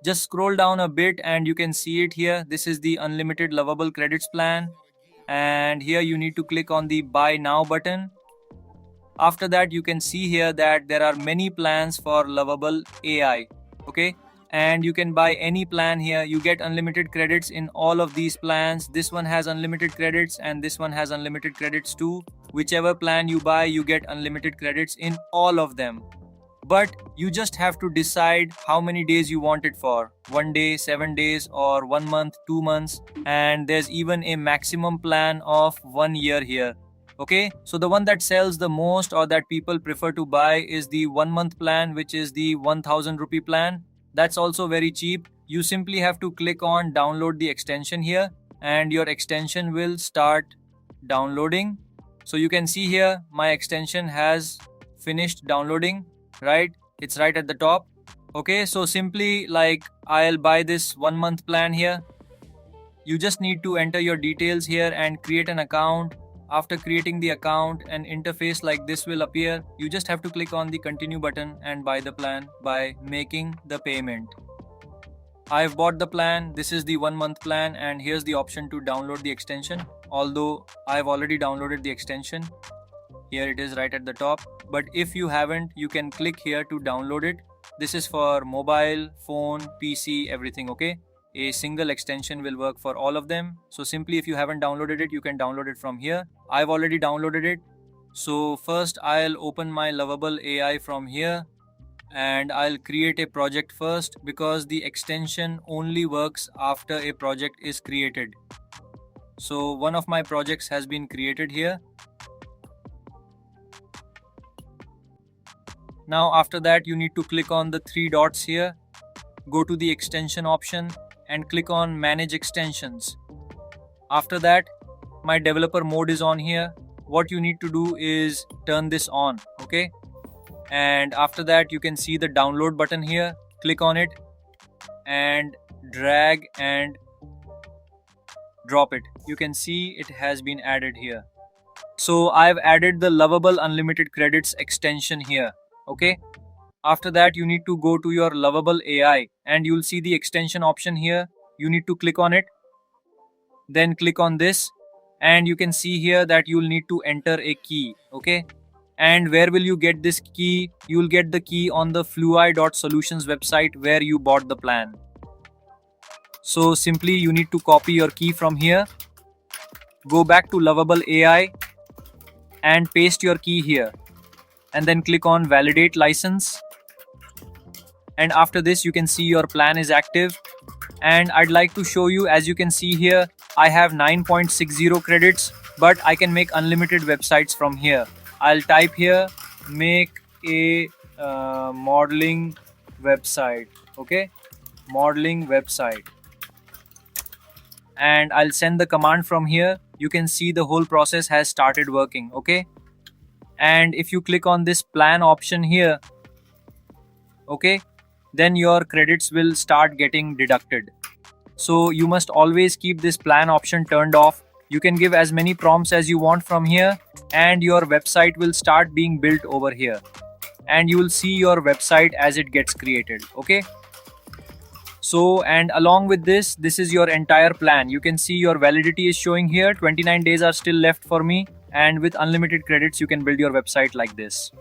Just scroll down a bit and you can see it here. This is the unlimited lovable credits plan, and here you need to click on the buy now button. After that, you can see here that there are many plans for lovable AI. Okay, and you can buy any plan here. You get unlimited credits in all of these plans. This one has unlimited credits and this one has unlimited credits too. Whichever plan you buy, you get unlimited credits in all of them. But you just have to decide how many days you want it for: 1 day, 7 days, or 1 month, 2 months. And there's even a maximum plan of 1 year here. Okay, so the one that sells the most or that people prefer to buy is the 1 month plan, which is the 1000 rupee plan. That's also very cheap. You simply have to click on download the extension here, and your extension will start downloading. So you can see here my extension has finished downloading, right? It's right at the top. Okay, so simply like I'll buy this 1 month plan here. You just need to enter your details here and create an account. After creating the account, an interface like this will appear. You just have to click on the continue button and buy the plan by making the payment. I've bought the plan. This is the 1 month plan, and here's the option to download the extension. Although I've already downloaded the extension, here it is right at the top. But if you haven't, you can click here to download it. This is for mobile, phone, PC, everything. Okay, a single extension will work for all of them. So simply, if you haven't downloaded it, you can download it from here. I've already downloaded it. So first I'll open my lovable AI from here, and I'll create a project first because the extension only works after a project is created. So one of my projects has been created here. Now after that, you need to click on the 3 dots here, go to the extension option and click on manage extensions. After that, my developer mode is on here. What you need to do is turn this on. Okay, and after that, you can see the download button here. Click on it and drag and drop it. You can see it has been added here. So I've added the lovable unlimited credits extension here. Okay, after that, you need to go to your lovable AI and you'll see the extension option here. You need to click on it, then click on this, and you can see here that you'll need to enter a key. Okay, and where will you get this key? You'll get the key on the fluai.solutions website where you bought the plan. So simply you need to copy your key from here, go back to lovable AI and paste your key here, and then click on validate license. And after this, you can see your plan is active. And I'd like to show you, as you can see here, I have 9.60 credits, but I can make unlimited websites from here. I'll type here make a modeling website. Okay, modeling website, and I'll send the command from here. You can see the whole process has started working. Okay, and if you click on this plan option here, okay, then your credits will start getting deducted. So you must always keep this plan option turned off. You can give as many prompts as you want from here, and your website will start being built over here, and you will see your website as it gets created. Okay, so and along with this is your entire plan. You can see your validity is showing here. 29 days are still left for me, and with unlimited credits you can build your website like this.